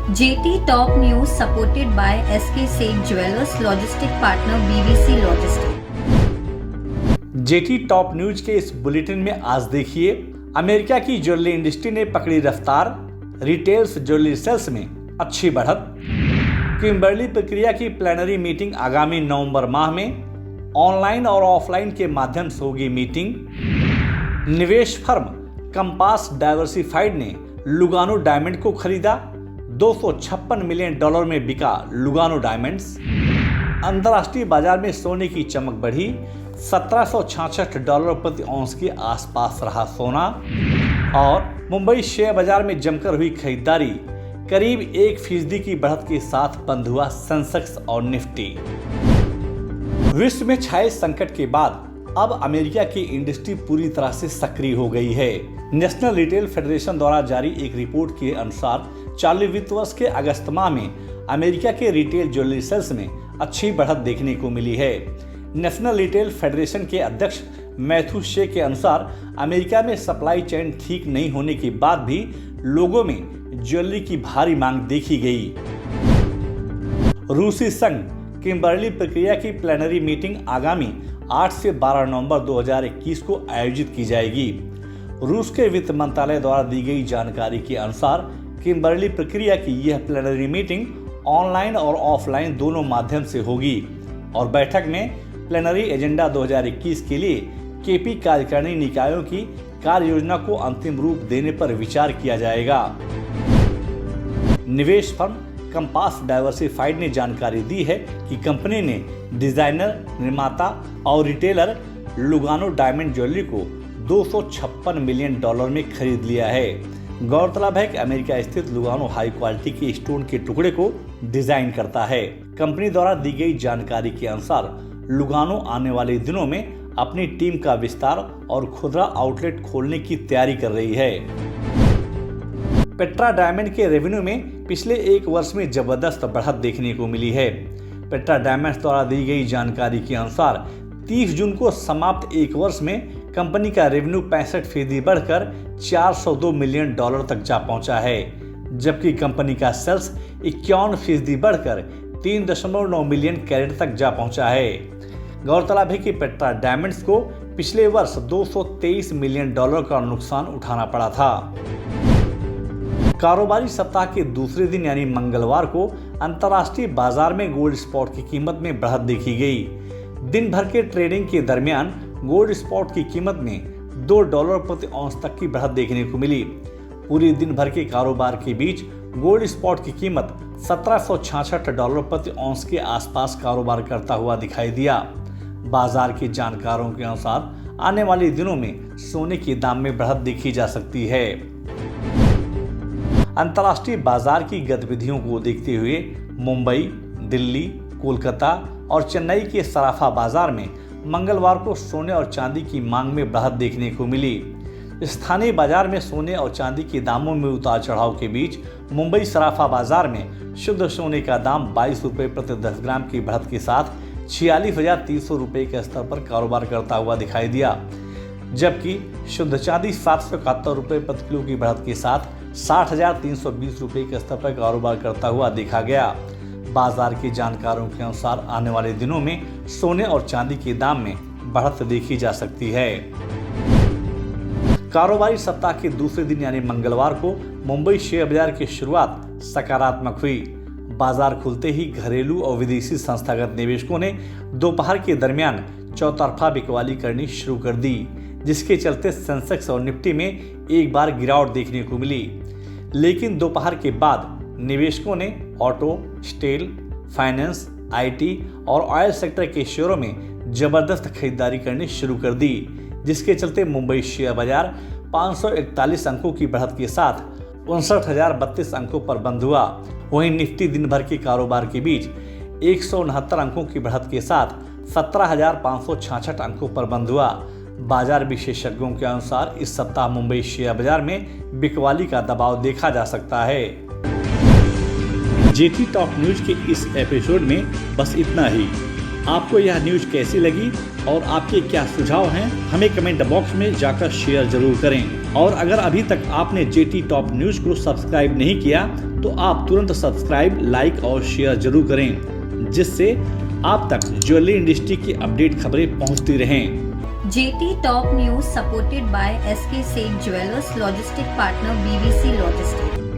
JT Top News supported by SK Seth Jewelers Logistic Partner BBC Logistics। Jetty top news के इस bulletin में आज देखिए, America की ज्वेलरी इंडस्ट्री ने पकड़ी रफ्तार, रिटेल्स ज्वेलरी सेल्स में अच्छी बढ़त। किम्बर्ली प्रक्रिया की प्लानरी मीटिंग आगामी नवंबर माह में ऑनलाइन और ऑफलाइन के माध्यम से होगी मीटिंग। निवेश फर्म कंपास डाइवर्सिफाइड ने लुगानो डायमंड को खरीदा, $256 मिलियन में बिका लुगानो डायमंड्स। अंतर्राष्ट्रीय बाजार में सोने की चमक बढ़ी, $1766 प्रति औंस के आसपास रहा सोना। और मुंबई शेयर बाजार में जमकर हुई खरीदारी, करीब 1% की बढ़त के साथ बंद हुआ सेंसेक्स और निफ्टी। विश्व में छाए संकट के बाद अब अमेरिका की इंडस्ट्री पूरी तरह से सक्रिय हो गई है। नेशनल रिटेल फेडरेशन द्वारा जारी एक रिपोर्ट के अनुसार चालू वित्त वर्ष के अगस्त माह में अमेरिका के रिटेल ज्वेलरी सेल्स में अच्छी बढ़त देखने को मिली है। नेशनल रिटेल फेडरेशन के अध्यक्ष मैथ्यू शे के अनुसार अमेरिका में सप्लाई चेन ठीक नहीं होने के बाद भी लोगों में ज्वेलरी की भारी मांग देखी गई। रूसी संघ किम्बर्ली प्रक्रिया की प्लानरी मीटिंग आगामी 8 से 12 नवंबर 2021 को आयोजित की जाएगी। रूस के वित्त मंत्रालय द्वारा दी गई जानकारी के अनुसार किम्बर्ली प्रक्रिया की यह प्लानरी मीटिंग ऑनलाइन और ऑफलाइन दोनों माध्यम से होगी और बैठक में प्लानरी एजेंडा 2021 के लिए केपी कार्यकारिणी निकायों की कार्य योजना को अंतिम रूप देने पर विचार किया जाएगा। निवेश फर्म कंपास डाइवर्सिफाइड ने जानकारी दी है कि कंपनी ने डिजाइनर, निर्माता और रिटेलर लुगानो डायमंड ज्वेलरी को $256 मिलियन में खरीद लिया है। गौरतलब है कि अमेरिका स्थित लुगानो हाई क्वालिटी के स्टोन के टुकड़े को डिजाइन करता है। कंपनी द्वारा दी गई जानकारी के अनुसार लुगानो आने वाले दिनों में अपनी टीम का विस्तार और खुदरा आउटलेट खोलने की तैयारी कर रही है। पेट्रा डायमंड के रेवेन्यू में पिछले एक वर्ष में जबरदस्त बढ़त देखने को मिली है। पेट्रा डायमंड्स द्वारा दी गई जानकारी के अनुसार 30 जून को समाप्त एक वर्ष में कंपनी का रेवेन्यू 65% बढ़कर $402 मिलियन तक जा पहुंचा है, जबकि कंपनी का सेल्स 51% बढ़कर 3.9 मिलियन कैरेट तक जा पहुंचा है। गौरतलब है कि पेट्रा डायमंड्स को पिछले वर्ष $223 मिलियन का नुकसान उठाना पड़ा था। कारोबारी सप्ताह के दूसरे दिन यानी मंगलवार को अंतर्राष्ट्रीय बाजार में गोल्ड स्पॉट की कीमत में बढ़त देखी गई। दिन भर के ट्रेडिंग के दरमियान गोल्ड स्पॉट की कीमत में $2 प्रति औंस तक की बढ़त देखने को मिली। पूरी दिन भर के कारोबार के बीच गोल्ड स्पॉट की कीमत $1766 प्रति औंस के आसपास कारोबार करता हुआ दिखाई दिया। बाजार के जानकारों के अनुसार आने वाले दिनों में सोने के दाम में बढ़त देखी जा सकती है। अंतर्राष्ट्रीय बाजार की गतिविधियों को देखते हुए मुंबई, दिल्ली, कोलकाता और चेन्नई के सराफा बाजार में मंगलवार को सोने और चांदी की मांग में बढ़त देखने को मिली। स्थानीय बाजार में सोने और चांदी के दामों में उतार चढ़ाव के बीच मुंबई सराफा बाजार में शुद्ध सोने का दाम ₹22 प्रति 10 ग्राम की बढ़त के साथ 46,300 रुपये के स्तर पर कारोबार करता हुआ दिखाई दिया, जबकि शुद्ध चांदी ₹771 प्रति किलो की बढ़त के साथ 60,320 रुपये के स्तर पर कारोबार करता हुआ देखा गया। बाजार के जानकारों के अनुसार आने वाले दिनों में सोने और चांदी के दाम में बढ़त देखी जा सकती है। कारोबारी सप्ताह के दूसरे दिन यानी मंगलवार को मुंबई शेयर बाजार की शुरुआत सकारात्मक हुई। बाजार खुलते ही घरेलू और विदेशी संस्थागत निवेशकों ने दोपहर के दरमियान चौतरफा बिकवाली करनी शुरू कर दी, जिसके चलते सेंसेक्स और निफ्टी में एक बार गिरावट देखने को मिली। लेकिन दोपहर के बाद निवेशकों ने ऑटो, स्टील, फाइनेंस, आईटी और ऑयल सेक्टर के शेयरों में जबरदस्त खरीदारी करनी शुरू कर दी, जिसके चलते मुंबई शेयर बाजार 541 अंकों की बढ़त के साथ 59,032 अंकों पर बंद हुआ। वहीं निफ्टी दिन भर के कारोबार के बीच 169 अंकों की बढ़त के साथ 17,566 अंकों पर बंद हुआ। बाजार विशेषज्ञों के अनुसार इस सप्ताह मुंबई शेयर बाजार में बिकवाली का दबाव देखा जा सकता है। जेटी टॉप न्यूज के इस एपिसोड में बस इतना ही। आपको यह न्यूज कैसी लगी और आपके क्या सुझाव हैं, हमें कमेंट बॉक्स में जाकर शेयर जरूर करें। और अगर अभी तक आपने जेटी टॉप न्यूज को सब्सक्राइब नहीं किया तो आप तुरंत सब्सक्राइब, लाइक और शेयर जरूर करें, जिससे आप तक ज्वेलरी इंडस्ट्री की अपडेट खबरें पहुंचती रहें। JT Top News supported by SK Seth Jewelers Logistic Partner BVC Logistics.